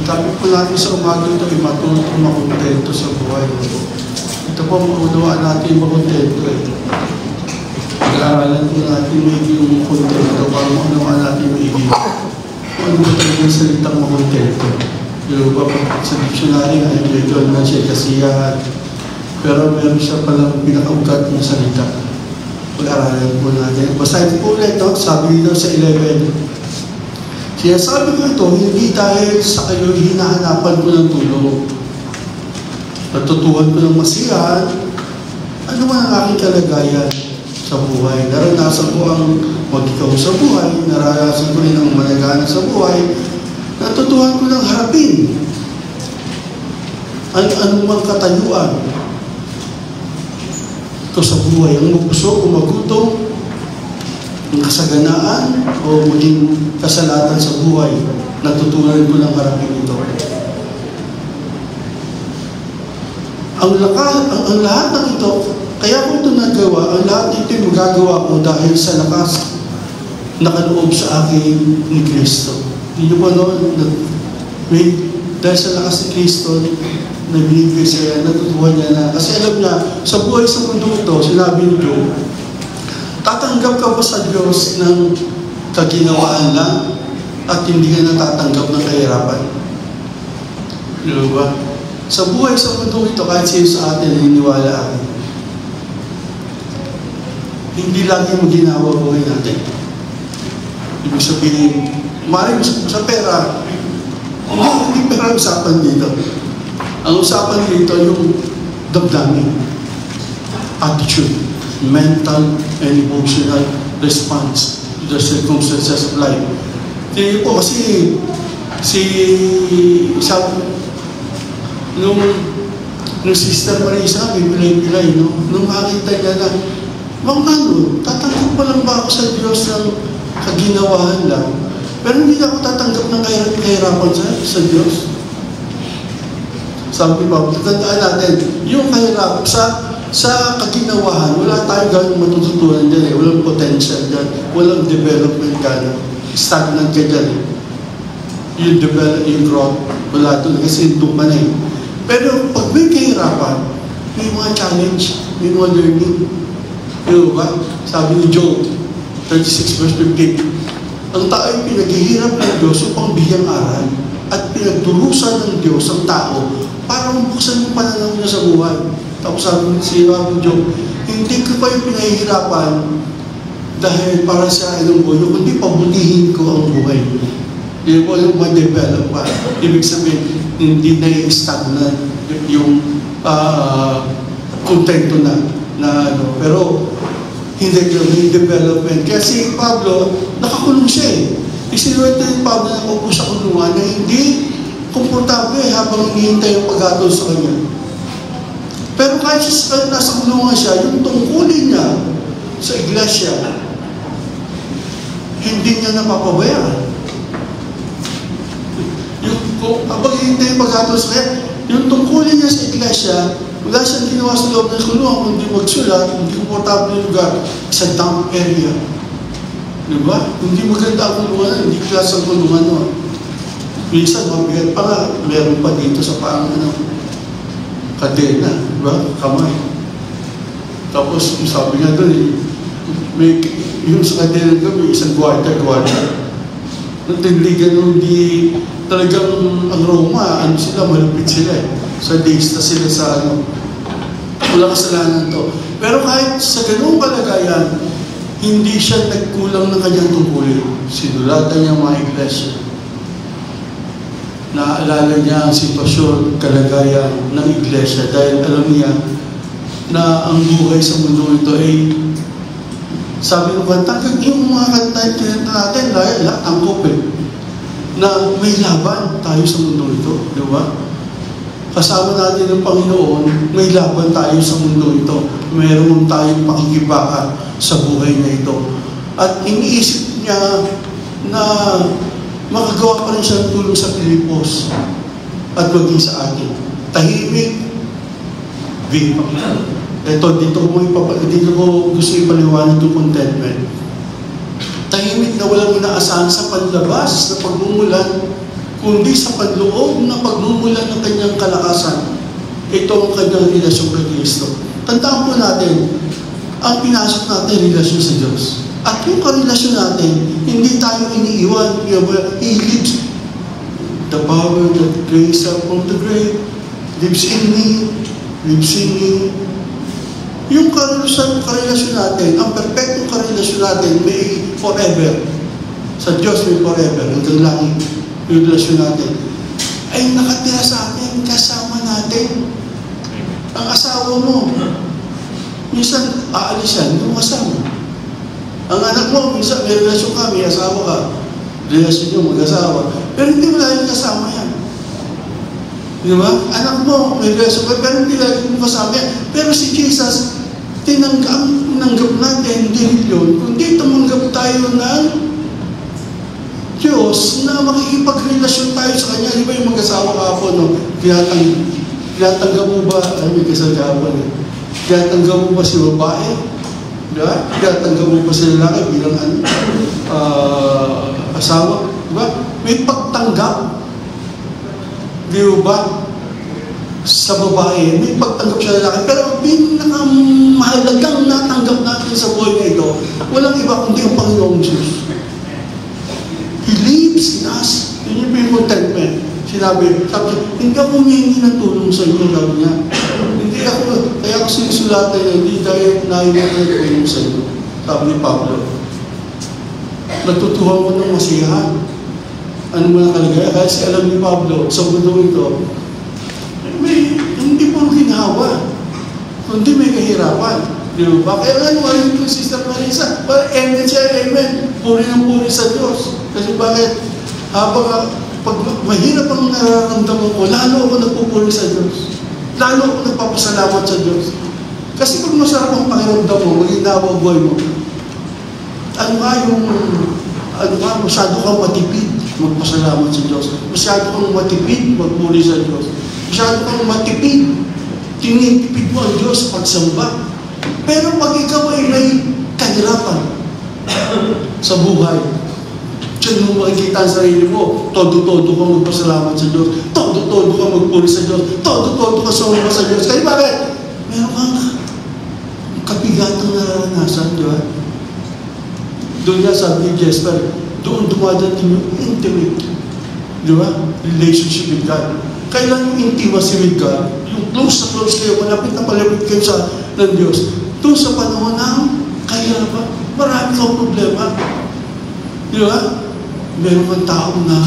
Sabi po natin sa umaga ito, matutong makontento sa buhay. Ito po, maunawaan natin makontento eh. Pag-aaralan po natin yung kontento para maunawaan natin yung ibig. Ano ba talaga yung salitang makontento? Yung sa dictionary ay medyo na siya kasiyahan. Pero meron siya palang pinakaugat ng salita. Pag-aaralan po natin. Basahin po ulit, no? Sabi dito sa 11. Sinasabi ko ito, hindi dahil sa kayo hinahanapan ko ng tulong. Natutuhan ko ng masiyahan, ano man ang aking kalagayan sa buhay. Naranasan ko ang mag-ikaw sa buhay, naranasan ko rin ang malagana sa buhay. Natutuhan ko ng harapin ang anumang katayuan ito sa buhay. Ang mabusog o magutom, ang kasaganaan o maging kasalatan sa buhay, natutunan ko ng harapin ito. Ang lahat ng ito, kaya ko ito nagawa, ang lahat ito ay magagawa ko dahil sa lakas nakaloob sa akin ni Kristo. Hindi nyo ba noon, dahil sa lakas ni Kristo, na binibigay siya, natutuhan niya na, kasi alam niya, sa buhay sa mundo ito, sinabi ni Job, tatanggap ka ba sa Diyos ng kaginawaan lang at hindi ka natatanggap ng kahirapan? Di ba? Sa buhay sa mundo ito, kahit sino sa atin, naniniwala akin. Hindi lagi mo ginawa buhay natin. Ibig sabihin, maaaring sa pera, hindi pera ang usapan dito. Ang usapan dito yung damdamin, attitude, mental and emotional response to the circumstances of life. Tingin po kasi nung Sister Marisa, may pilay-pilay, no? Nung makita niya na, ano, tatanggap pa lang ba ako sa Diyos ng kaginawahan lang? Pero hindi ako tatanggap ng kahirapan sa Diyos. Sabi ba, tandaan natin, yung kahirapan sa kaginawahan, wala tayong gano'ng matututunan dyan eh. Walang potential dyan. Walang development gano'n. Stagnant ka dyan eh. Yung develop, yung growth, wala doon kasi doon ka na eh. Pero pag may kahirapan, may mga challenge, may mga learning. Yung ba? Sabi ni Job, 36 verse 15, ang tao ay pinaghihirap ng Diyos upang bigyang aral at pinagdurusan ng Diyos ang tao para mabuksan yung pananaw niya sa buhay. Tapos sabi ni Job, hindi ko pa yung pinahihirapan dahil para sa anong buhay, kundi pabutihin ko ang buhay. Hindi po yung ma-develop pa. Ibig sabihin, hindi na yung stagnant yung kontento na ano. Pero hindi yung development. Kaya si Pablo, nakakulong siya eh. Isinuwento yung Pablo na mabuo sa kulungan na hindi komportable habang hinihintay yung pag-atol sa kanya. Pero kahit nasa kulungan siya, yung tungkulin niya sa iglesia, hindi niya napapabayaan. Habang hinihintay yung pag-atol sa kanya, yung tungkulin niya sa iglesia, wala siyang ginawa sa loob ng kulungan, kundi magsulat, hindi komportable yung lugar, sa dump area. Diba? Hindi maganda ang kulungan, hindi klase ang kulungan nun. Minsan, mabigat pa nga, meron pa dito sa parang kadena, diba? Kamay. Tapos, sabi nga doon, may, yung sa kadena ko, may isang gwardiya. Nung tinligan nung di talagang ang Roma, ano sila, malupit sila eh. Sa days na sila sa walang kasalanan to. Pero kahit sa ganung kalagayan, hindi siya nagkulang ng kanyang tungkulin. Sinulatan niya mga iglesia. Naalala niya ang sitwasyon, kalagayan ng iglesia dahil alam niya na ang buhay sa mundo ito ay sabi ng kanta, yung mga kanta natin, lahat ang kopel na may laban tayo sa mundo ito, di ba? Kasama natin ng Panginoon, may laban tayo sa mundo ito. Meron tayong pakikibaka sa buhay na ito. At iniisip niya na makagawa pa rin siya ng tulong sa Pilipos at maging sa atin. Tahimik, big. Dito ko gusto ipaliwanag itong contentment. Tahimik na walang inaasahan sa panlabas na pagmumulan kundi sa panloob na pagmumula ng kanyang kalakasan. Ito ang kanyang relasyon kay Kristo. Tandaan po natin, ang pinasok natin relasyon sa Diyos. At yung karelasyon natin, hindi tayo iniiwan. He lives. The power that raised up from the grave lives in me, lives in me. Yung karelasyon natin, ang perfectong karelasyon natin, may forever. Sa Diyos may forever, hanggang langit. Yung relasyon natin ay nakatira sa atin, kasama natin. Ang asawa mo, minsan aalis yan, hindi mo kasama. Ang anak mo, minsan may relasyon ka, may asawa ka, relasyon nyo, mag-asawa, pero hindi mo lagi kasama yan. Di ba? Anak mo, may relasyon ka, pero hindi lagi mo kasama yan. Pero si Jesus, tinanggap natin, hindi yun, kundi tumanggap tayo ng Diyos na makikipagrelasyon tayo sa Kanya. Di ba yung mag-asawa kahapon, no? Tinatanggap mo ba, may kasal kahapon eh. Tinatanggap mo ba si babae? Diba? Tinatanggap mo ba si lalaki bilang asawa? Diba? May pagtanggap. Di ba? Sa babae, may pagtanggap sa lalaki. Pero ang pinakamahalagang natanggap natin sa buhay na ito, walang iba kundi ang Panginoong Diyos. He lives in us. Yun yung contentment. Sabi, hindi ako humingi ng tulong sa inyo, sabi niya. Hindi ako, kaya ako sinusulatan niya, hindi dahil nahihingi ng tulong sa inyo. Sabi ni Pablo. Natutuwa mo ng masiyahan. Ano mo na kalagay? Kasi alam ni Pablo, sa mundo ito, hindi po ginawa, kundi may kahirapan. Di ba? Kaya ano, alam ko, Sister Marisa, para ended siya, amen. Puri ng puri sa Diyos. Kasi bakit? Habang pag mahirap ang nararamdaman ko, lalo ako nagpupuri sa Diyos. Lalo ako nagpapasalamat sa Diyos. Kasi pag masarap ang pakiramdam mo, maginawa buhay mo, masyado kang matipid magpasalamat sa Diyos. Masyado kang matipid magpuri sa Diyos. Masyado kang matipid, tinitipid mo ang Diyos sa pagsamba. Pero pag ikaw ay may kahirapan sa buhay, diyan mo makikita ang sarili mo, todo-todo ka magpasalamat sa Diyos, todo-todo ka magpuri sa Diyos, todo-todo ka sumamba sa Diyos. Kaya bakit? Meron kang kapigatang naranasan, di ba? Doon nga sabi ni Jesper, doon dumadating yung intimate, di ba? Relationship with God. Kailan yung intimacy with God? Yung close na close kayo, malapit na palapit kayo ng Diyos. Doon sa panahon ng kahirapan, marami kang problema. Di ba? Meron kang tao na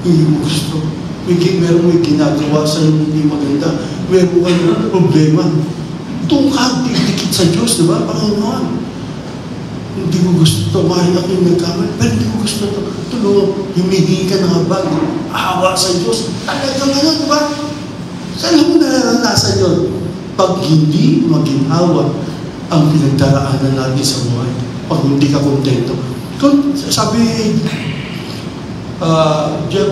hindi mo gusto. Meron may ginagawa sa hindi maganda. Meron kang problema. Doon ka dikit sa Diyos, di ba? Panginoon. Hindi mo gusto ito. Mahal ako yung nagkamali. Pero hindi mo gusto ito. Tulungan. Humihingi ka ng habag. Awa sa Diyos. Talagang ano, di ba? Saan mo naranasan yun? Pag hindi maginhawa ang pinagdaraanan natin sa buhay. Pag hindi ka kontento. Sabi Jeff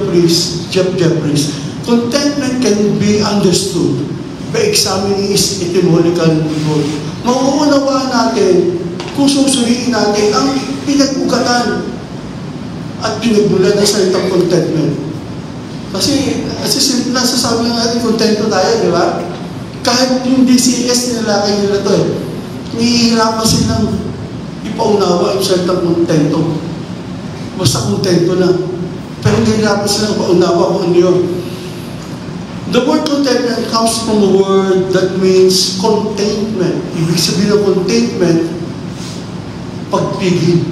Jeffries, contentment can be understood by examining its etymological root. Mauunawaan natin kung susuriin natin ang pinag-ugatan at pinagmulan ng salitang contentment. Kasi nasasabi lang natin, kontento tayo, di ba? Kahit yung DCS nilalaki nila to nihihirapan silang ipaunawa yung salitang kontento. Basta kontento lang. Pero nihihirapan silang ipaunawa kung ano yun. The word contentment comes from a word that means containment. Ibig sabihin ng containment, pagpigil.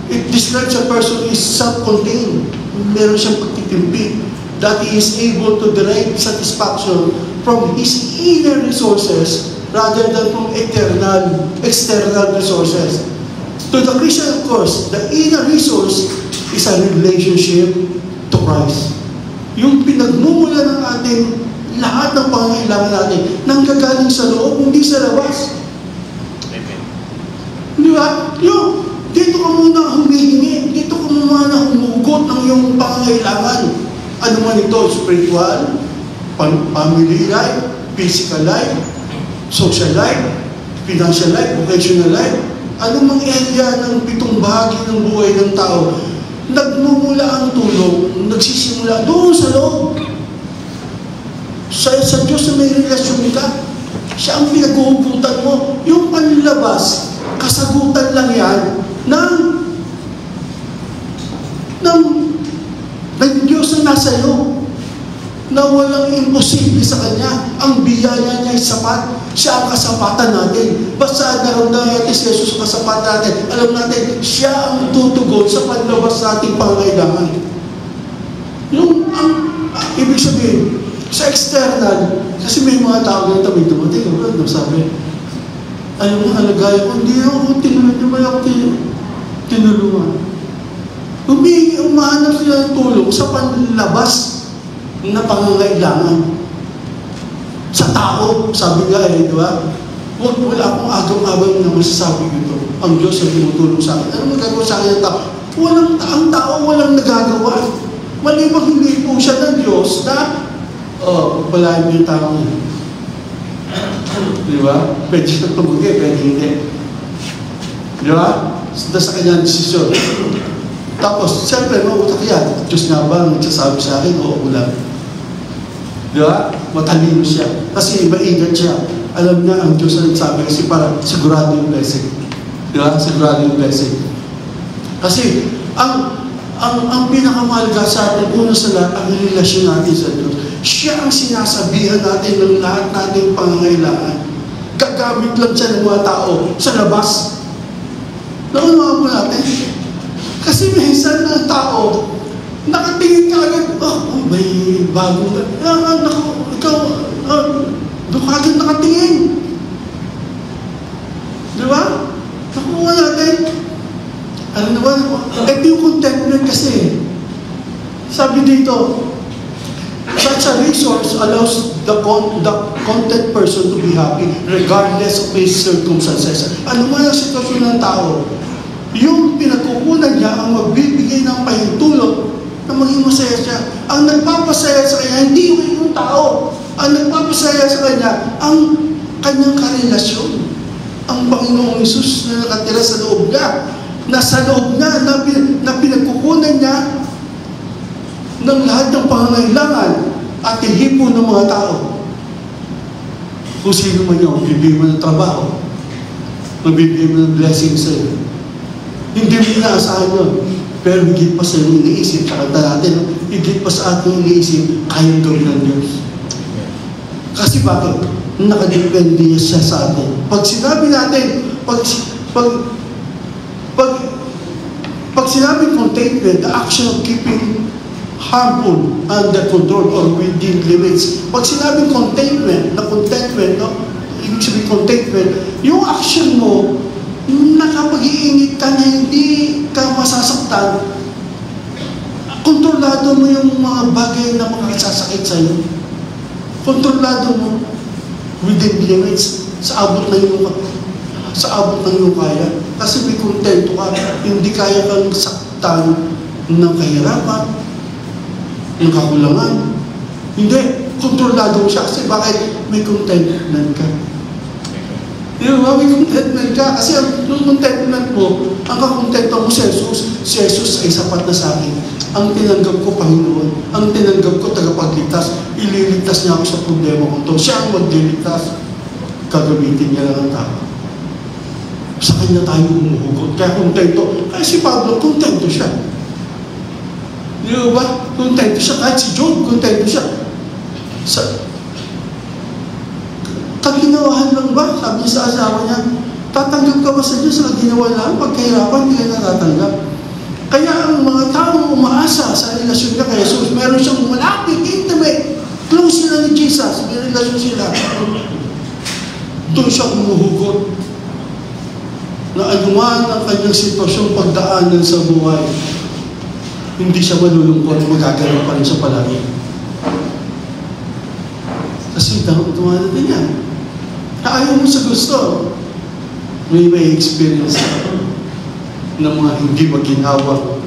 It describes a person who is self-contained. Meron siyang pagtitimpi. That he is able to derive satisfaction from his inner resources rather than from external resources. To the Christian, of course, the inner resource is a relationship to Christ. Yung pinagmumula ng ating lahat ng pangangailangan natin nanggagaling sa loob, hindi sa labas. Di ba? Dito ka muna humihingi, dito ka muna humugot ng iyong pangangailangan. Ano man ito, spiritual, family life, physical life, social life, financial life, vocational life, ano mang area ng pitong bahagi ng buhay ng tao, nagmumula ang tulong, nagsisimula doon sa loob. Sa Diyos na may relasyon ka, siya ang pinag-uuputan mo. Yung panlabas, kasagutan lang yan ng Diyos na nasa iyo, na walang imposible sa Kanya. Ang biyaya niya ay sapat. Siya ang kasapatan natin. Basta naramdaman natin si Jesus ang kasapatan natin, alam natin, siya ang tutugon sa panlabas sa ating pangangailangan. Ibig sabihin, sa external, kasi may mga tao na may dumating, sabi, alam mo, alagaya ko, hindi ako tinulungan. Umahanap sila ng tulong sa panlabas na pangangailangan. Sa tao, sabi nga di ba? Wala akong agam-agam na masasabi ito. Ang Diyos ang tumutulong sa akin. Ano magagawa sa akin ng tao? Ang tao walang nagagawa. Malibang hindi po siya ng Diyos na, pagpalain mo yung tao niya. Di ba? Pwede siya tumugay, pwede hindi. Di ba? Sa kanyang desisyon. Tapos, siyempre, mautak yan. Diyos nga ba ang nagsasabi sa akin? Oo, ulang. Di ba? Matalino siya. Kasi maingat siya. Alam niya ang Diyos na nagsabi kasi para sigurado yung blessing. Di ba? Sigurado yung blessing. Kasi, ang pinakamahalaga sa atin, una sa lahat, ang relasyon natin sa Diyos. Siya ang sinasabihan natin ng lahat nating pangangailangan. Gagamit lang siya ng mga tao sa labas. Naunawa po natin. Kasi minsan ng tao, nakatingin ka agad, may bagong, ikaw, doon ka agad nakatingin. Di ba? Nakuha natin. Ano naman? Ito yung contentment kasi. Sabi dito, such a resource allows the content person to be happy regardless of his circumstances. Ano man ang sitwasyon ng tao, yung pinagkukunan niya ang magbibigay ng pahintulot na maging masaya siya. Ang nagpapasaya sa kanya, hindi yung tao. Ang nagpapasaya sa kanya, ang kanyang karelasyon. Ang Panginoong Hesus na nakatira sa loob niya. Nasa loob niya, na pinagkukunan niya ng lahat ng pangangailangan at ihipon ng mga tao. Kung sino man yun, bibigyan mo ng trabaho, mabibigyan mo ng blessing sa iyo. Hindi mo inaasahan yun. Pero higit pa sa iyong iniisip, sa kanta natin, higit pa sa ating iniisip, kayang gawin ng Diyos. Kasi bakit? Nakadepende siya sa atin. Pag sinabi natin, pag sinabi contentment, the action of keeping harmful under control or within limits. Pag sinabi contentment, ibig sabihin contentment, yung action mo, nakapag-iinit ka na hindi ka masasaktan, kontrolado mo yung mga bagay na makakasasakit sa'yo. Kontrolado mo within limits sa abot ng iyong kaya. Kasi may kontento ka, hindi kaya kang saktan ng kahirapan, ng kakulangan. Hindi, kontrolado mo siya. Kasi bakit? May contentment ka. May contentment ka. Kasi ang contentment mo, ang kakontento mo si Jesus. Si Jesus ay sapat na sa akin. Ang tinanggap ko, Panginoon. Ang tinanggap ko, tagapagligtas. Ililigtas niya ako sa problema ko ito. Siya ang magliligtas. Gagamitin niya lang ang tao. Sa kanya tayo umuhugot. Kaya kontento. Kaya si Pablo, kontento siya. Di ba? Kontento siya. Kahit si Job, kontento siya. Kaginawahan lang ba? Sabi niya sa asawa niya, tatanggap ka ba sa Diyos na ginawa lang? Pagkahirapan, hindi ka natatanggap. Kaya ang mga taong umaasa sa relasyon niya kay Jesus, meron siyang malapit, intimate, close sila ni Jesus, may relasyon sila. Doon siya umuhugot na anuman ang kanyang sitwasyon pagdaanan sa buhay, hindi siya malulungkot, magagalaw pa rin siya palagi. Kasi dumadating yan. Ayaw mo sa gusto. May experience ng mga hindi maginhawa,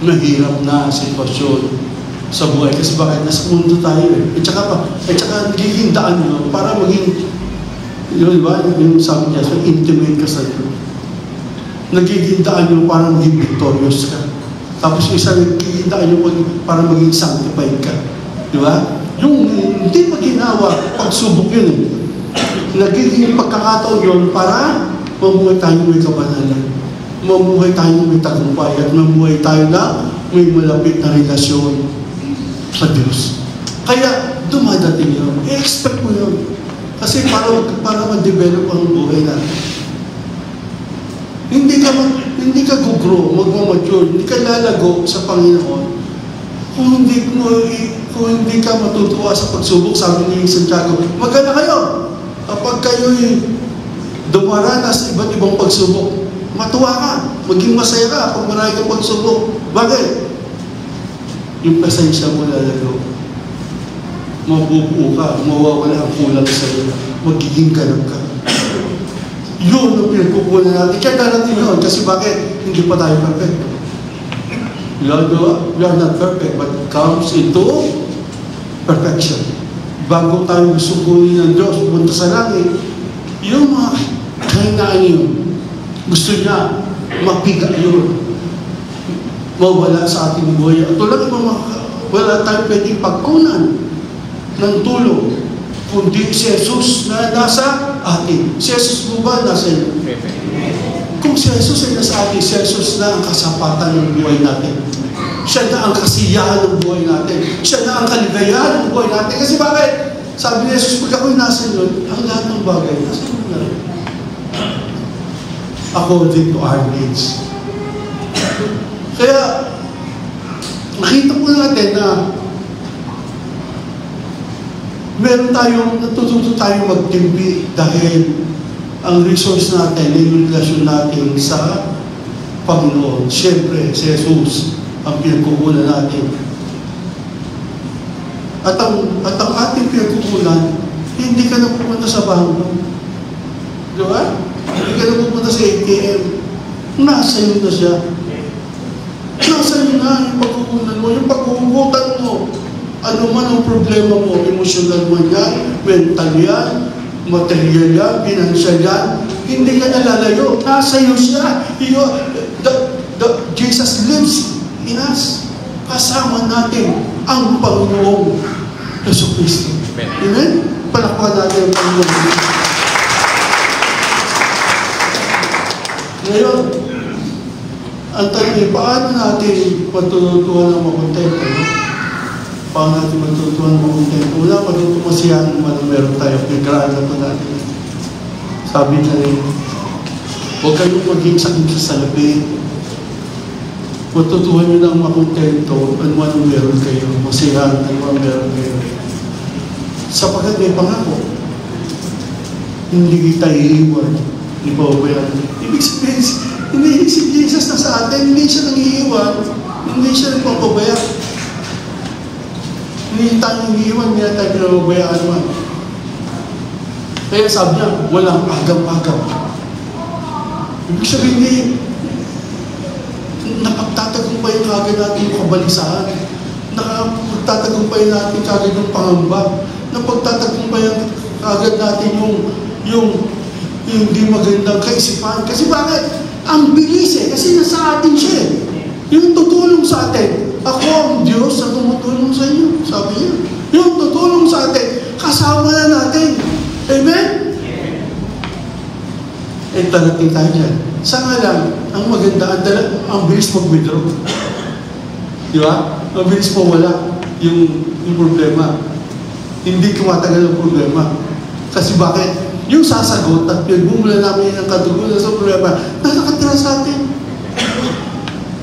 mahirap na sitwasyon sa buhay. Kasi bakit? Nasa mundo tayo eh. At saka nagiging daan mo para maging, yun ba? Yung sabi niya, so intimate ka sa Diyos. Nagiging daan mo para maging victorious ka. Tapos isa nagkikita nyo para maging sanctified ka. Di ba? Yung hindi pa ginawa, pagsubok yun eh. Nagiging pagkakataon yun para mamuhay tayo may kabanalan. Mamuhay tayo may tagumpay at mamuhay tayo na may malapit na relasyon sa Diyos. Kaya dumadating yun. I-expect mo yun. Kasi para ma-develop ang buhay natin. Hindi ka gugrow, magmamature, hindi ka lalago sa Panginoon kung hindi ka matutuwa sa pagsubok. Sabi ni Santiago, maganda kayo kapag kayo'y dumaranas sa iba't ibang pagsubok. Matuwa ka, maging masaya ka kung marami kang pagsubok. Bakit? Yung pasensya mo lalago. Mabubuo ka, mawawala ang kulang sa'yo, magiging ganap ka. Yun ang pinagkukunan natin. Kaya darating yun. Kasi bakit? Hindi pa tayo perfect. We are not perfect, but comes into perfection. Bago tayo sukunin ng Diyos, punta sa langit, yung mga kahinaan yun, gusto niya mapiga yun, mawala sa ating buhay. At wala tayo pwedeng pagkunan ng tulong, kundi si Jesus na nasa atin. Si Jesus mo ba nasa iyo? Kung si Jesus ay nasa atin, si Jesus na ang kasapatan ng buhay natin. Siya na ang kasiyahan ng buhay natin. Siya na ang kaligayahan ng buhay natin. Kasi bakit? Sabi ni Jesus, pag ako'y nasa iyo, ang lahat ng bagay, nasa iyo na rin. According to our needs. Kaya, nakita po natin na natututo tayong magtimbi dahil ang resource natin ay yung relasyon natin sa Panginoon. Siyempre, si Jesus ang pinagkukunan natin. At ang ating pinagkukunan, hindi ka na pupunta sa bangko. Di ba? Hindi ka na pupunta sa ATM. Nasa iyo na siya. Nasa iyo na yung pagkukunan mo, yung pagkukutan mo. Ano man ang problema mo, emosyonal man yan, mental yan, material yan, financial yan, hindi ka nalalayo. Nasa iyo siya. Jesus lives in us. Kasama natin ang Panginoong Yesu Cristo. Amen? Palakpakan natin ang Panginoon. Ngayon, ang tanong, paano natin matutuwa ng makontento? Paano natin matutuwa ng makontento? Una, matutumasiyan naman ang meron tayo. Pagkaraan na po natin. Sabi na rin, huwag kayong maging sakit sa salapi. Matutuwa nyo ng makontento ano man ang meron kayo. Masiyahan ano man meron kayo. Sapagkat may pangako, hindi kita iiwan. Di ba ba yan? Ibig sabihin, hindi si Jesus na sa atin, hindi siya nangiiwan, hindi siya nagpapabaya. Hindi tayo nangiiwan, hindi tayo pinababayaan naman. Kaya sabi niya, walang agam-agam. Ibig sabihin, nakapagtatagumpay kagad natin yung kabalisahan. Nakapagtatagumpay natin kagad yung pangamba. Napagtatagumpay kagad natin yung hindi magandang kaisipan. Kasi bakit? Ang bilis eh. Kasi nasa atin siya eh. Yung tutulong sa atin. Ako ang Diyos na tumutulong sa inyo. Sabi niya. Yung tutulong sa atin. Kasama na natin. Amen? Eh, talating tayo dyan. Saan lang, ang maganda, ang bilis mag-withdraw. Di ba? Ang bilis mawala yung problema. Hindi kumatagal ang problema. Kasi bakit? Yung sasagot at pinagmumula namin ng katugunan sa problema na nakatira sa atin.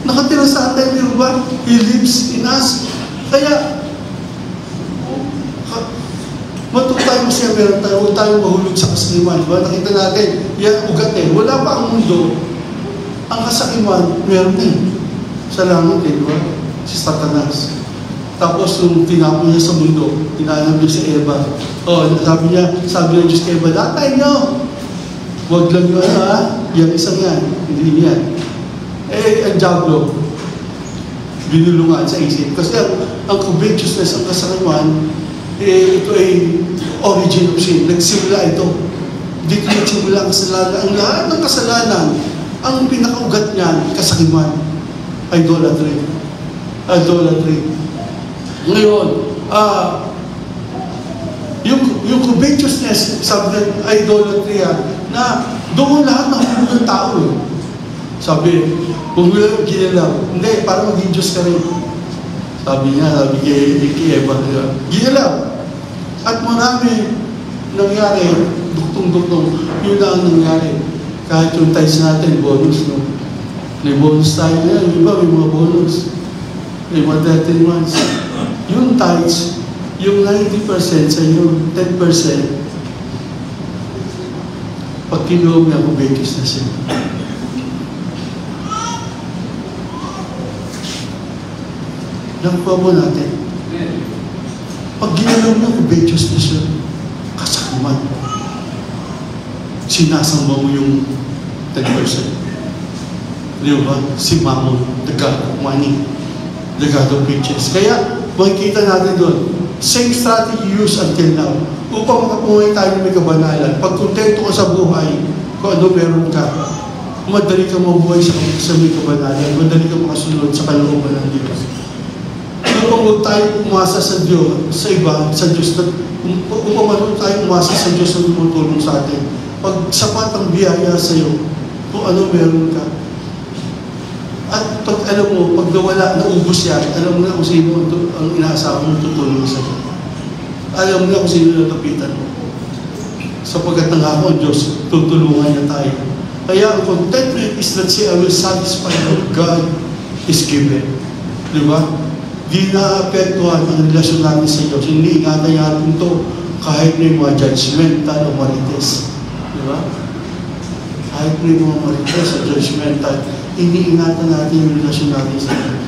Nakatira sa atin, di ba? He lives in us. Kaya, matuto tayo siya, meron tayo, huwag tayong mahulog sa kasaliman. Diba? Nakita natin, yan ugat eh. Wala pa ang mundo. Ang kasakiman, meron eh. Sa langit eh, diba? Si Satanas. Tapos nung tinapon niya sa mundo, tinanap niya si Eva. Sabi ng Diyos kay Eva, latay niyo! Huwag lang yun yung isang yan. Hindi yan. Ang Diablo, binulungan sa isip. Kasi ang covetousness, ang kasakiman, ito ay origin of sin. Nagsimula ito. Dito nagsimula ang kasalanan. Ang lahat ng kasalanan, ang pinakaugat niyan, kasakiman. Idolatry. Idolatry. Ngayon, yung covetousness, sabi ng idolatry, na doon lahat ng huli ng tao eh. Sabi, kung ginalaw, hindi, para maging Diyos ka rin. Sabi kay Eva, ginalaw. At marami nangyari, duktong-duktong, yun na ang nangyari. Kahit yung tithes natin, bonus, no? May bonus tayo na, di ba? May mga bonus. May mga 13 months. Yung tithes, yung 90% sa inyo, 10%, pag kinuha niya, kubetis na siya. Nakuha mo natin. Pag ginalaw niya, kubetis na siya. Kasakman. Sinasamba mo yung 10%. Di ba? Si Mammon, the God of money, the God of riches. Kaya, makikita natin doon, same strategy used until now. Upang makapuhay tayo ng may kabanalan, pag kontento ka sa buhay, kung ano meron ka, madali ka mabuhay sa may kabanalan, madali ka makasunod sa kalooban ng Diyos. Upang huwag tayo umasa sa Diyos, sa iba, sa Diyos, upang huwag tayo umasa sa Diyos na tumutulong sa atin. Pag sapat ang biyaya sa iyo, kung ano meron ka. At pag alam mo, pag nawala, naubos yan, alam mo na kung sino ang inaasahan mo tutulong sa iyo. Alam mo na kung sino natapitan mo. Sapagkat nangako ang Diyos, tutulungan niya tayo. Kaya ang contentment is, let's say, I will satisfy what God is given. Di ba? Di na-apektuhan ang relasyon natin sa Diyos. Hindi ingatan natin ito kahit may mga judgmental o marites. Di ba? Kahit may mga marites o judgmental, iniingatan natin yung relasyon natin sa Diyos.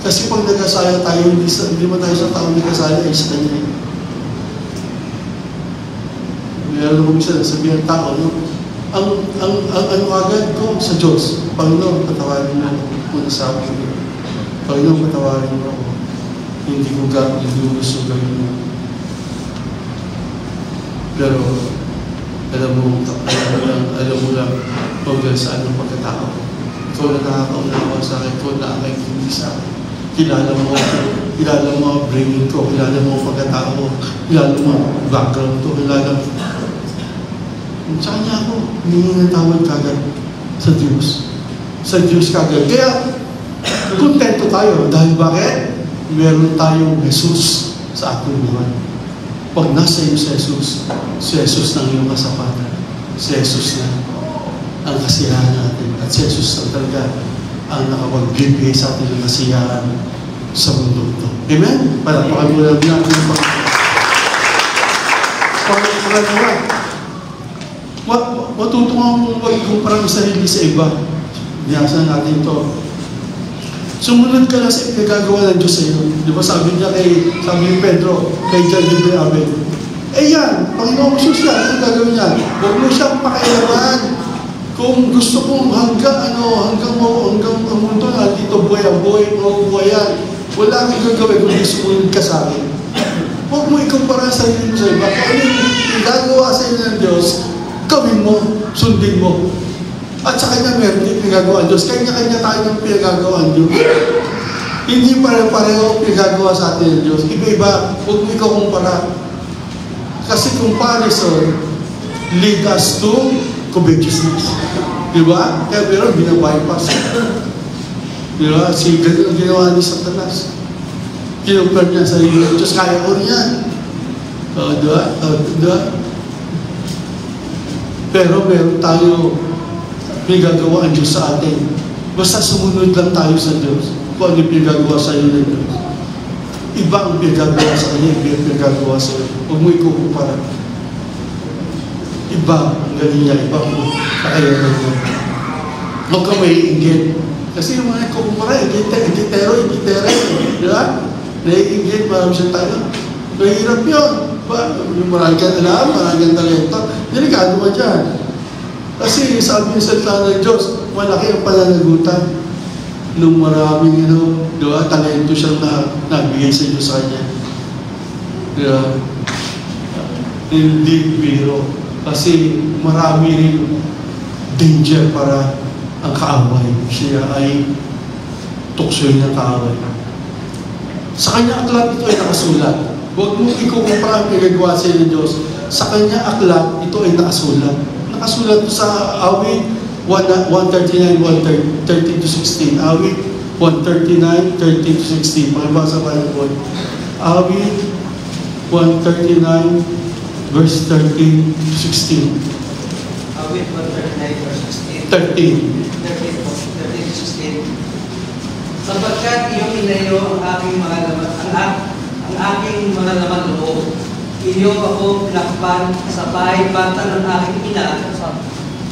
Kasi pag nag-asaya tayo, hindi mo tayo sa taong nag-asaya ay sa Kanya. Meron ko minsan sabihin ng tao, no? Ang ano agad ko sa Diyos, Panginoon, patawarin mo muna sa akin. Panginoon, patawarin mo ako. Hindi ko gusto gawin mo. Pero, alam mo lang, hanggang saan ang pagkatao. Ikaw na nakakaunawa sa akin, ikaw na ang hindi sa akin. Kilala mo ang bringing ko, kilala mo ang pagkatao ko, kilala mo ang background ko, kilala mo. Sa kanya ako, hindi nga tawag kagad sa Diyos. Sa Diyos kagad. Kaya, kontento tayo. Dahil bakit? Meron tayong Jesus sa ating buhay. Pag nasa iyo si Jesus ng iyong kasapatan. Si Jesus na ang kasiyahan natin. At si Jesus na talaga ang nakapagbibigay sa atin ng kasiyahan sa mundo ito. Amen? Palapakan mo lang natin. Pangalawa, matutungan mo mag-ikumpara ang sarili sa iba. Biyasan natin ito. Sumunod ka lang sa ikagagawa ng Diyos sa iyo. Di ba sabi ni Pedro, kay John de Beabe, yan, Panginoon Jesus yan, ano gagawin niya? Huwag mo siyang pakialaman. Kung gusto kong hanggang ang mundo na dito buhay yan. Wala kang gagawin kung sumunod ka sa akin. Huwag mo ikumpara sa sarili mo sa iba. Kung ano yung gagawa sa iyo ng Diyos, gawin mo, sundin mo. At sa Kanya meron din pinagagawa Diyos. Kanya-kanya tayo ng pinagagawa Diyos. Hindi pare-pareho pinagagawa sa atin ng Diyos. Iba-iba, huwag mo ikaw kumpara. Kasi comparison lead us to covetousness. Diba? Kaya meron, binabypass. Diba? Si ganun ang ginawa ni Satanas. Kinumpare niya sa iyo ng Diyos. Kaya ko niyan. Diba? Pero meron tayo pinagagawa ang Diyos sa atin. Basta sumunod lang tayo sa Diyos. Kung ano yung pinagagawa sa iyo ng Diyos. Iba ang pinagagawa sa kanya, iba ang pinagagawa sa iyo. Huwag mo ikukumpara. Iba ang galing niya, iba ang kakayanan niya. Huwag ka may inggit. Kasi yung mga ikukumpara, igitero. Di ba? Naiinggit, marami siya tayo. Mahirap yun. Yung marami kang alam, marami kang talento. Delikado ka dyan. Kasi sabi niya sa salita ng Diyos, malaki ang pananagutan nung maraming talento siyang nabigay sa Diyos sa kanya. Hindi biro. Kasi marami rin danger para ang kaaway. Siya ay tuksoy ng kaaway. Sa kanya aklat ito ay nakasulat. Huwag mong ikukumpara ang pinagawa sa ng Diyos. Sa kanya aklat ito ay nakasulat. Nakasulat ito sa awit 139, 13-16. Awit 139, 13-16. Pakibasa pa ng Lord. Awit 139, verse 13-16. Awit 139, verse 16. 13-16. Sapagkat iyong inayo ang aking mga laman loob. Iyong ako pinakpan sa bahay bata ng aking ina.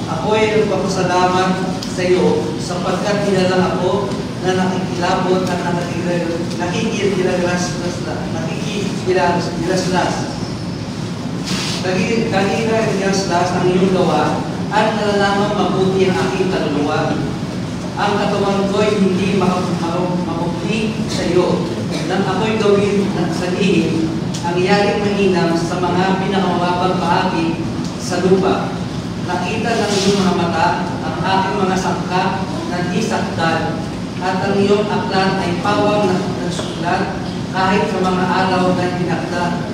Ako ay nagpapasalamat sa iyo sapagkat dinala ako na nakikilabot at nakikilaslas. Nakikilaslas ang iyong gawa at nalalamang mabuti ang aking kaluluwa. Ang katawan ko'y hindi makapukli sa iyo. Nang ako'y gawin sa lihim, ang iyaring mahinam sa mga pinakamababang bahagi sa lupa. Nakita ng iyong mga mata ang aking mga sangka na di sakdal, at ang iyong aklat ay pawang nagsulat kahit sa mga araw na pinakda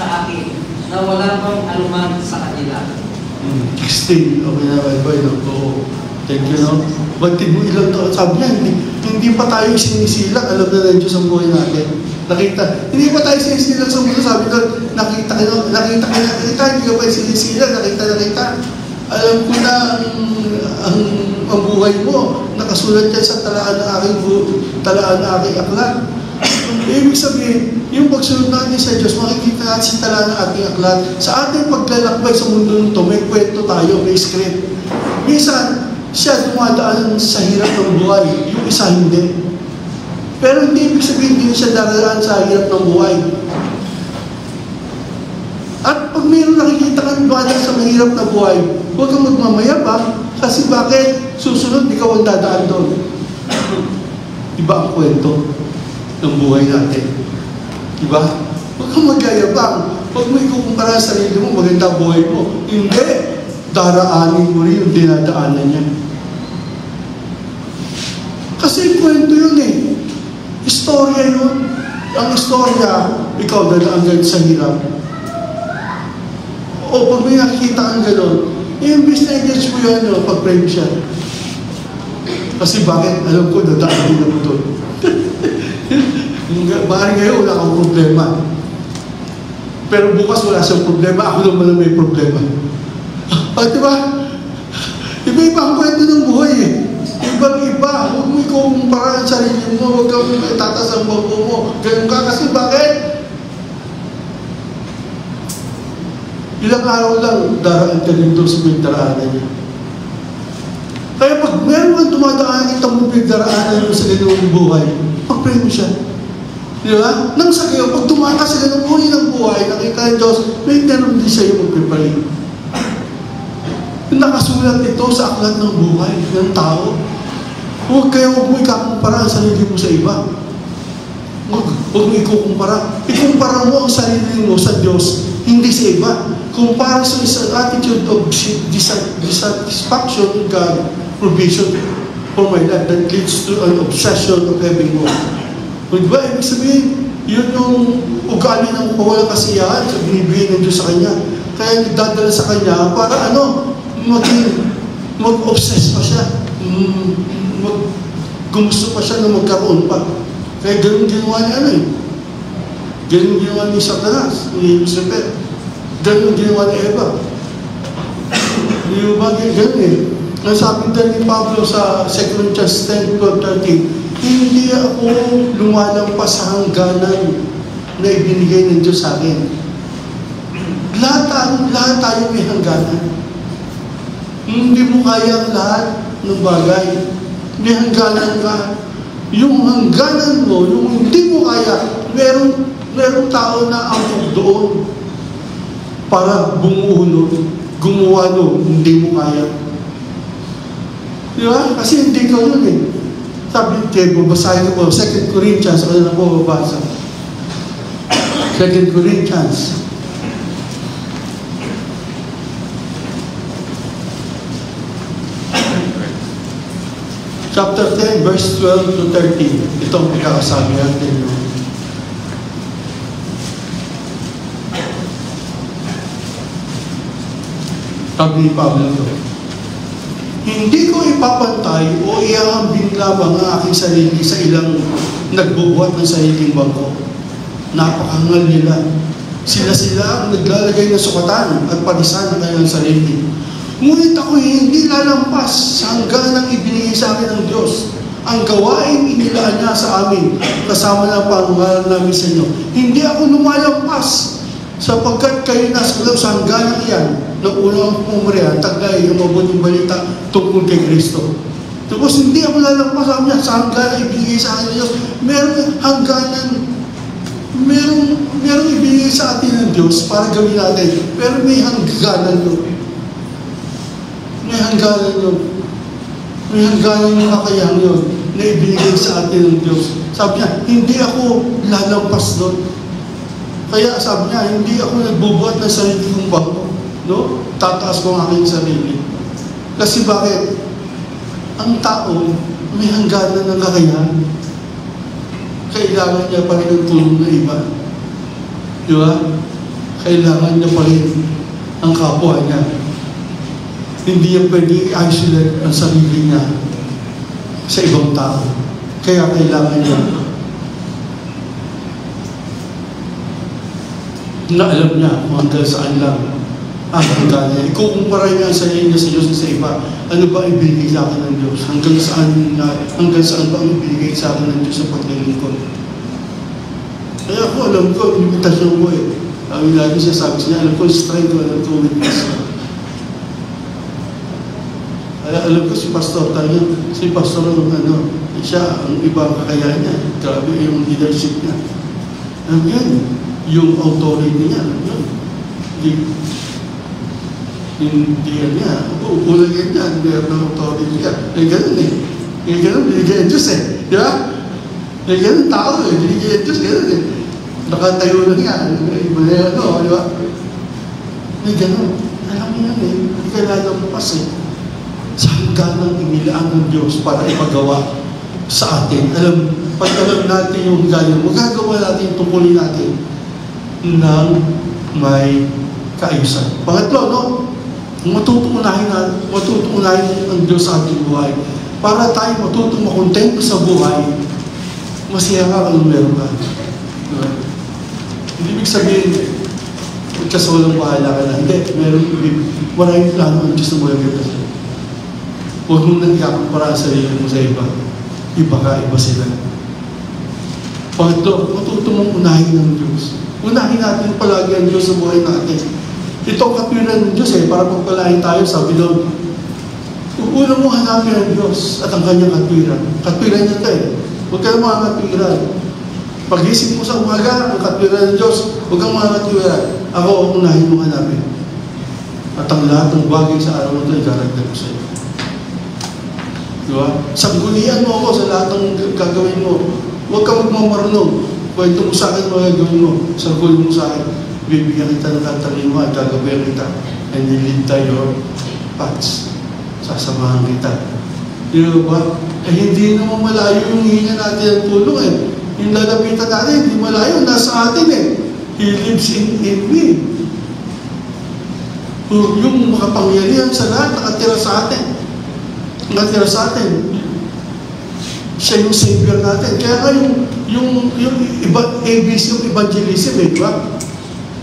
sa akin, na wala pang anuman sa kanila. 16. Okay na, bye-bye. Oo. Thank you, no? Batid mo ilang taon. Sabi niya, hindi pa tayo sinisilang. Alam na ng Diyos ang buhay natin. Hindi pa tayo sinisilang sa mundo. Sabi doon, nakita, hindi ka pa sinisilang. Nakita. Alam ko na ang buhay mo. Nakasulat yan sa talaan ng aking aklat. Ibig sabihin, yung pagsunod natin sa Diyos, makikita natin sa talaan ng ating aklat. Sa ating paglalakbay sa mundo nito, may kwento tayo, may script. Minsan, siya dumadaan sa hirap ng buhay, yung isa hindi. Pero hindi ibig sabihin din siya daraan sa hirap ng buhay. At pag mayroon nakikita kang dumadaan sa mahirap na buhay, huwag kang magmamayabang, kasi bakit susunod ikaw ang dadaan doon. Iba ang kwento ng buhay natin. Diba? Huwag kang magyayabang. Huwag mo ikukumpara sa sarili mo, maganda buhay mo. Hindi. Daraanin mo rin yung dinadaanan niya. Kasi kwento yun eh. Istorya yun. Ang istorya, ikaw dadaan ganyan sa hirap. O pag may nakikita kang gano'n, imbis na i-judge mo yun, pag-pray mo siya. Kasi bakit? Alam ko, dadaan din ako doon. Maaaring ngayon, wala kang problema. Pero bukas wala siyang problema, ako naman may problema. Diba? Iba-iba ang kwento ng buhay eh. Ibang-iba. Huwag mo ikukumpara ang sarili mo. Huwag kang tatas ang babo mo. Ganun ka kasi bakit? Ilang araw lang, daraan ka rin doon sa pinagdaraanan niya. Kaya pag meron kang dumadaan itong pinagdaraanan mo sa ganung buhay, pag-pray mo siya. Di ba? Nang sa kayo, pag dumaan ka sa ganung huli ng buhay, nakita ng Diyos, may meron din sa iyo mag-pray. Nakasulat ito sa aklat ng buhay ng tao. Huwag mo ikakumpara ang sarili mo sa iba. Huwag mo ikukumpara. Ikumpara mo ang sarili mo sa Diyos, hindi sa iba. Comparison is an attitude of dissatisfaction with God's provision for my life that leads to an obsession of having more. Diba? Ibig sabihin, yun yung ugali ng walang kasiyahan sa binibigay ng Diyos sa Kanya. Kaya nagdadala sa Kanya para mag-obsess pa siya. Gumusto pa siya na magkaroon pa. Kaya ganun ginawa ni Ganun ginawa ni Satanas, ni Lucifer. Ganun ginawa ni Eva. Yung bagay, ganun eh. Ang sabi din ni Pablo sa 2 Corinthians 10:12-13, hindi ako lumalampas sa hangganan na ibinigay ng Diyos sa akin. Lahat tayo may hangganan. Hindi mo kaya ang lahat ng bagay. May hangganan ka. Yung hangganan mo, yung hindi mo kaya, merong tao na angkop doon para bumuo gumawa hindi mo kaya. Di ba? Kasi hindi ka yun eh. Sabi ko, babasahin ko po, 2 Corinthians, ano na po babasa? 2 Corinthians. chapter 10, verse 12 to 13. Ito ang pagkakasabi natin. Sabi ni Pablo ito, hindi ko ipapantay o iahambing labang ang aking sarili sa ilang nagbubuhat ng sariling bangko. Napakangal nila. Sila ang naglalagay ng sukatan at parisan ng kanilang sarili. Ngunit ako hindi lalampas sa hangganang ibinigay sa akin ng Diyos. Ang gawain inilaan niya sa amin, kasama ng pangalan namin sa inyo. Hindi ako lumalampas sapagkat kayo nasa sa hangganang iyan na unang pumarihan, taglay yung mabuting balita tungkol kay Kristo. Tapos hindi ako lalampas sa hangganang ibinigay sa akin ng Diyos. Merong ibinigay sa atin ng Diyos para gawin natin. Pero may hangganan yun. May hangganan yun. May hangganan yung kakayang yun na ibinigay sa atin ng Diyos. Sabi niya, hindi ako lalampas doon. Kaya sabi niya, hindi ako nagbubuhat ng sarili kong bangko. No? Tataas ko ang aking sarili. Kasi bakit? Ang tao may hangganan ng kakayahan. Kailangan niya pa rin ng tulong ng iba. Di ba? Kailangan niya pa rin ang kapwa niya. Hindi niya pwede i-isolate ang sarili niya sa ibang tao. Kaya kailangan niya na alam niya kung hanggang saan lang ang hanggang niya. Ikukumpara niya ang sarili niya sa Diyos sa iba. Ano ba ibinigay sa akin ng Diyos? Hanggang saan ba ang ibinigay sa akin ng Diyos sa paglilingkod? Kaya ako alam ko, limitasyon ko eh. Ang lagi siya sabi niya, alam ko strength ko, alam ko weakness ko. Kaya alam ko si Pastor tayo, si Pastor siya, ang ibang kakayahan niya. Grabe yung leadership niya. Alam yan, yung authority niya, yun. Hindi yan niya. Ulang yan niya, hindi yan ng authority niya. Eh, ganun eh. Eh, ganun, binigyan Diyos eh. Di ba? Eh, ganun tao eh. Binigyan Diyos, ganun eh. Nakatayo na niya. Iba na yan, di ba? Eh, ganun. Alam niyo yan eh. Hindi ka lalampapas eh. Sa hangganang inilaan ng Diyos para ipagawa sa atin. Pag alam natin yung hangganan, magagawa natin, tungkulin natin ng may kaayusan. Pangatlo, no? Matutuunahin ang Diyos sa ating buhay. Para tayo matutong makontento sa buhay, masaya ka kung meron ka. Diba? Hindi ibig sabihin, kasi walang bahala ka na. Hindi, maraming plano ang Diyos na buhay ka sa'yo. Huwag mong nagkakampara sa sarili mo sa iba. Iba ka, iba sila. Pangatlo, matutong mong unahin ng Diyos. Unahin natin palagi ang Diyos sa buhay natin. Itong katwiran ng Diyos para pagpalain tayo, sabi doon, una mo hanapin ang Diyos at ang kanyang katwiran. Katwiran niya ito Huwag kang mga katwiran. Pag-isip mo sa umaga, ang katwiran ng Diyos, huwag kang mga katwiran. Ako ang unahin mo hanapin. At ang lahat ng bagay sa araw na ito, ikaragdag ko sa iyo. Diba? Sanggunian mo ako sa lahat ng gagawin mo. Huwag kang magmamarunong. Kwento mo sa akin, mga gagawin mo. Sanggunian mo sa akin. Bibigyan kita ng katalima at gagawin kita. And lead your paths. Sasamahan kita. Di ba? Eh hindi naman malayo yung hihinga natin ang tulong eh. Yung lalapitan natin, hindi malayo. Nasa atin eh. He lives in me. Yung makapangyarihan sa lahat, nakatira sa atin. Nakatira sa atin. Siya yung Savior natin. Kaya nga yung ABC, yung evangelism eh, di ba?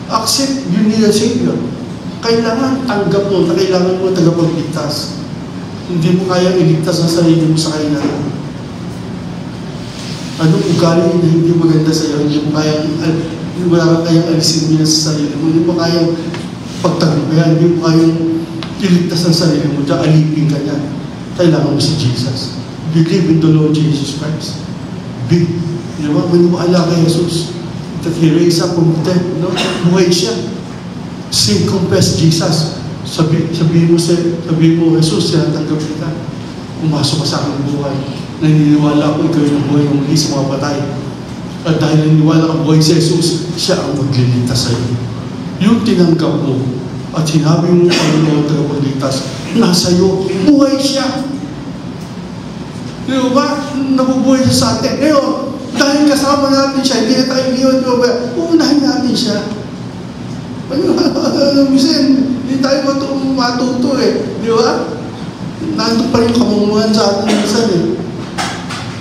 Accept, you need a Savior. Kailangan tanggap mo na kailangan mo tagapagligtas. Hindi mo kaya iligtas ang sarili mo sa kailangan. Anong ugali na hindi maganda sa iyo? Hindi mo wala kang kayang alisin niya sa sarili mo. Hindi mo kayang pagtagumpayan. Hindi mo kayang iligtas ang sarili mo. Diyan, alipin ka niya. Kailangan mo si Jesus. Believe in the Lord Jesus Christ. Di ba? Maniwala kay Jesus. That He raised up from the dead, no? Buhay siya. Sin, confess Jesus. Sabihin mo, Jesus, siya natanggap kita. Pumasok ka sa aking buhay. Naniniwala ko, ikaw yung buhay ng muli sa mga patay. At dahil naniniwala ka buhay si Jesus, siya ang magliligtas sa iyo. Yung tinanggap mo, at sinabi mo Panginoon tagapagligtas, nasa iyo, buhay siya. Di ba? Nabubuhay siya sa atin. Ngayon, dahil kasama natin siya, hindi na tayo iyon, uunahin natin siya. Minsan, hindi tayo matuto eh. Di ba? Nandun pa rin kamunguhan sa atin minsan eh.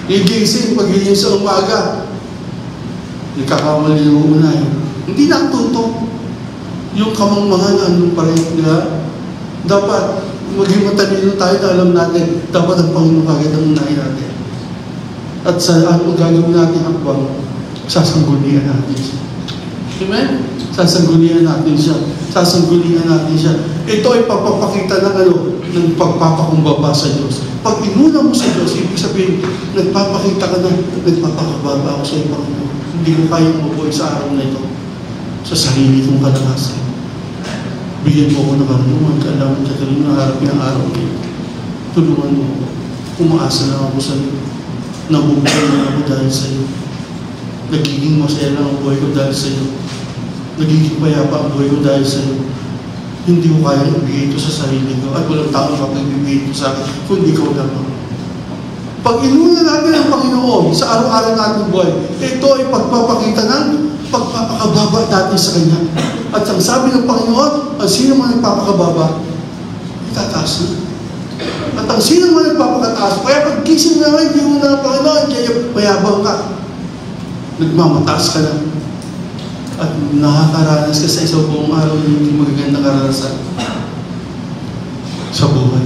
Igising, pag-iising sa umaga, nagkakamali yung unahin. Hindi natuto. Yung kamangmangan, andun pa rin. Di ba? Dapat, maging matalino tayo na alam natin, dapat ang Panginoon agad ang unahin natin. At sa ano gagawin natin ang bang, sasanggunian natin siya. Amen? Sasanggunian natin siya. Sasanggunian natin siya. Ito ay pagpapakita ng ng pagpapakumbaba sa Diyos. Pag inuna mo sa Diyos, ibig sabihin, nagpapakita ka na, nagpapakababa ako sa iyo, Panginoon. Hindi ko kayang mabuhay sa araw na ito. Sa sarili kong kalakasan. Bigyan mo ako ng karunungan, kailangan sa kalunungan, harapin ang araw na ito. Tulungan mo ako. Umaasa lang ako sa iyo. Nabubuhay na ako dahil sa iyo. Nagiging masaya lang ang buhay ko dahil sa iyo. Nagiging payapa ang buhay ko dahil sa iyo. Hindi ko kaya ibigay ito sa sarili ko at walang taong kapag-ibigay ito sa akin kundi ikaw lamang. Pag inuna natin ang Panginoon sa araw-araw natin buhay, ito ay pagpapakita ng pagpapakababa natin sa Kanya. At ang sabi ng Panginoon, ang sino man nagpapakababa, itataas na. At ang sino man nagpapakataas, kaya pag gising na hindi mo na ang Panginoon, kaya mayabang ka. Nagmamataas ka na. At nakakaranas ka sa isang buong araw na hindi magagandang karanasan sa buhay.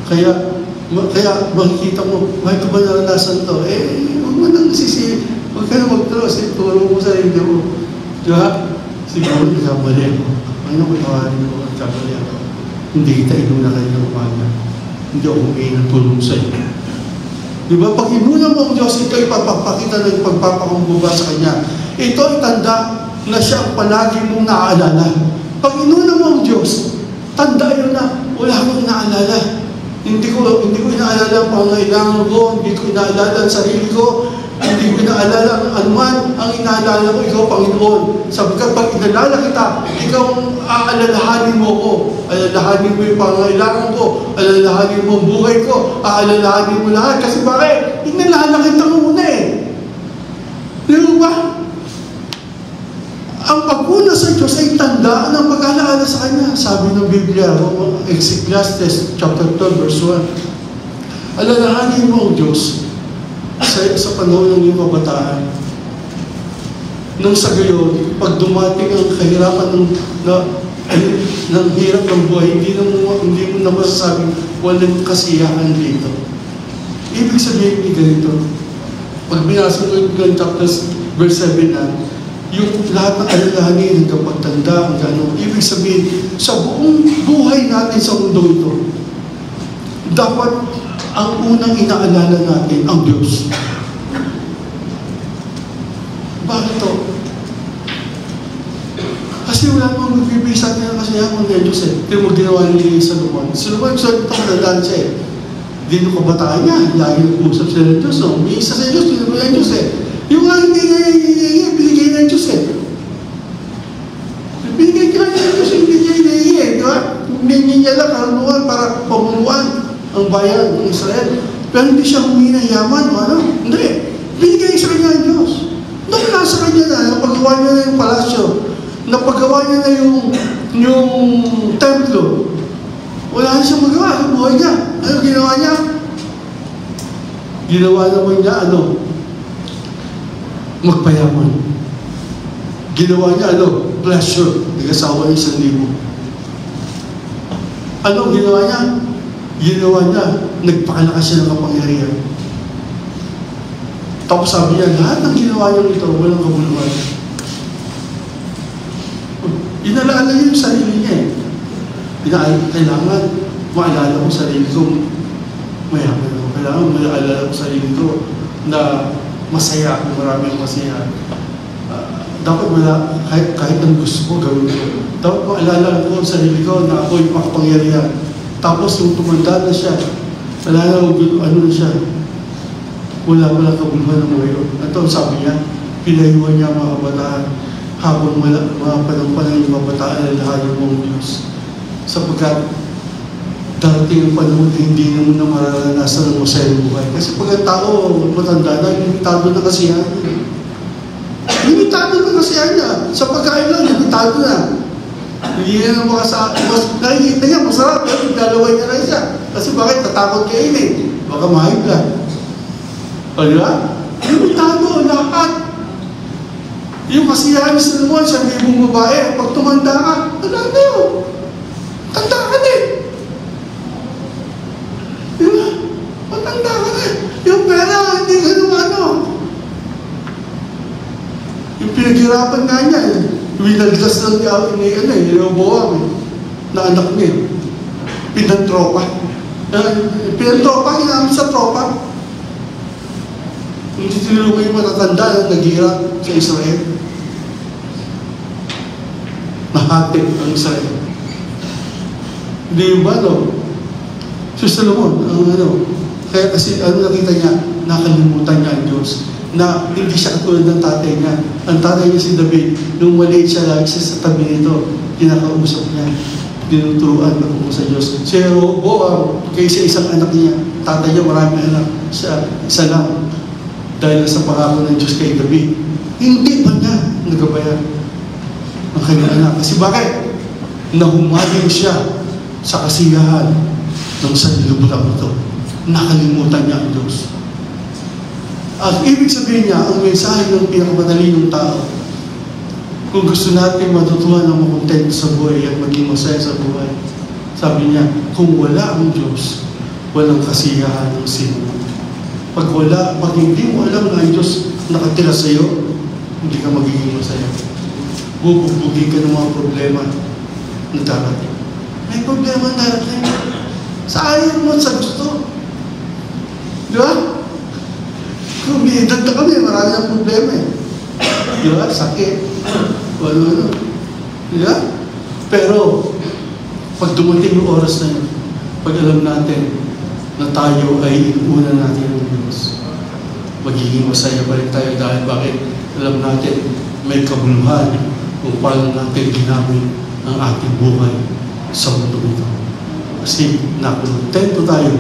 Kaya makikita mo, bakit ko ba naranasan to? Huwag mo nang huwag ka na mag-trust, turo mo sa sarili mo. Diba? Siguro, nagkamali ako. Ano ko tawarin mo, nagkamali ako. Hindi kita inuna kayo ng umaga. Hindi ako humingi ng tulong sa iyo. Diba? Pag inuna mo ang Diyos, ito ay pagpapakita ng pagpapakumbaba sa Kanya. Ito ay tanda na siya ang palagi mong naaalala. Pag inuna mo ang Diyos, tanda yun na, wala akong naalala. Hindi ko inaalala ang pangailangan ko, hindi ko inaalala ang sarili ko, hindi ko inaalala ang anuman, ang inaalala ko, ikaw, Panginoon. Sapagkat pag inaalala kita, ikaw aalalahanin mo ko. Alalahanin mo yung pangailangan ko, alalahanin mo ang buhay ko, aalalahanin mo lahat. Kasi bakit? Inaalala kita muna eh. Di ba? Ang paguna sa Diyos ay tandaan ang pag-alaala sa Kanya. Sabi ng Biblia, Ecclesiastes chapter 12, verse 1. Alalahanin mo ang Diyos sa panahon ng iyong kabataan. Nang sa gayon, pag dumating ang kahirapan ng hirap ng buhay, hindi mo na masasabing walang kasiyahan dito. Ibig sabihin ni ganito, pag binasa mo yung chapter verse 7 na, yung lahat ng alalahanin, hanggang pagtanda, hanggang ibig sabihin, sa buong buhay natin sa mundo ito, dapat ang unang inaalala natin ang Diyos. Bakit to? Kasi wala namang magbibigay sa atin ng kasiyahan kundi ang Diyos eh. Ito mo ginawa ni Solomon. Solomon, ito matandaan siya eh. Hindi nung kabataan niya, lagi nag-uusap sila ng Diyos. May isa sa Diyos, hindi mo ng Diyos eh. Yung nga hindi niya binigay ng Diyos eh. Binigay ka ng Diyos, hindi niya hinihingi eh. Di ba? Hindi niya lang karunungan para pamuluan ang bayan ng Israel. Pero hindi siya humingi ng yaman o ano. Hindi. Binigay sa kanya ang Diyos. Nung nasa kanya na, napagawa niya na yung palasyo, napagawa niya na yung templo, wala na siyang magawa sa buhay niya. Ano ginawa niya? Ginawa naman niya magpayaman. Ginawa niya pleasure. Nag-asawa niya 1,000. Ano ginawa niya? Ginawa niya, nagpakalakas siya ng kapangyarihan. Tapos sabi niya, lahat ng ginawa niya ito, walang kabuluhan. Inaalala niya yung sarili niya eh. Kailangan maalala ko sarili ko, mayaman ako. Kailangan maalala ko sarili ko na masaya ako, maraming masaya. Dapat wala, kahit ang gusto ko, gawin ko. Dapat maalala ko sa sarili ko na ako yung makapangyarihan. Tapos nung tumanda na siya, alala ko, na siya, wala kabuluhan ng buhay. Ito ang sabi niya, pinayuhan niya ang mga kabataan. Habang mga panang yung kabataan, alalahanin mo ang Diyos. Sapagkat darating ang panahon hindi naman na mararanasan ng masaya buhay. Kasi pag ang tao matanda na, limitado na kasiyahan niya. Limitado na kasiyahan niya. Sa pagkain lang, limitado na. Hindi na nakikita niya, masarap, pero naglalaway niya na siya. Kasi bakit? Tatakot kainin. Baka mahigla. O diba? Limitado, lahat. Yung kasiyahan ni Solomon, siya may ibang babae, pag tumanda ka, wala na yun. Tanda ka din. Diba? Matanda ka na. Yung pera, hindi ka naman yung pinaghirapan nga niya, winaldas lang niya, Rehoboam, na anak niya. Pinantropa. Pinantropa, ginamit sa tropa. Hindi tinulungan yung matatanda na naghihirap sa Israel. Nahati ang Israel. Hindi ba, Si Solomon, kaya kasi, nakita niya, nakalimutan niya ang Diyos. Na hindi siya katulad ng tatay niya. Ang tatay niya si David, nung maliit siya, lagi siya sa tabi nito, kinakausap niya. Tinuturuan ako sa Diyos. Si Rehoboam, kaysa isang anak niya, tatay niya marami anak, siya isa lang. Dahil sa pangako ng Diyos kay David, hindi pa niya nagabayan ang kanyang anak. Kasi bakit? Nahumaling siya sa kasiyahan ng sanlibutan ito. Nakalimutan niya ang Diyos. At ibig sabihin niya, ang mensahe ng pinakamadalinong tao, kung gusto natin matutuhan ng makontento sa buhay at maging masaya sa buhay, sabi niya, kung wala ang Diyos, walang kasiyahan ng sino. Pag hindi mo alam na ang Diyos nakatira sa iyo, hindi ka magiging masaya. Bubugbugin ka ng mga problema na darating. May problema na darating. Sa ayaw mo sa gusto. Di ba? Kung may edad na kami, marami ang problema eh. Di ba? Sakit. Ano. Di ba? Pero, pag dumating yung oras na yun, pag alam natin na tayo ay inuuna natin ng Diyos, magiging masaya pa rin tayo dahil bakit? Alam natin, may kabuluhan kung paano natin ginamit ang ating buhay sa mundo ito. Kasi nakontento tayo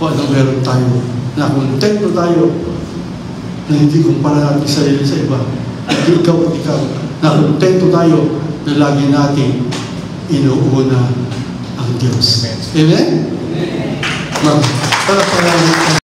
kung ano meron tayo. Nakontento tayo na hindi kumpara natin sarili sa iba. Hindi ikaw at ikaw. Nakontento tayo na lagi natin inuuna ang Diyos. Amen? Amen.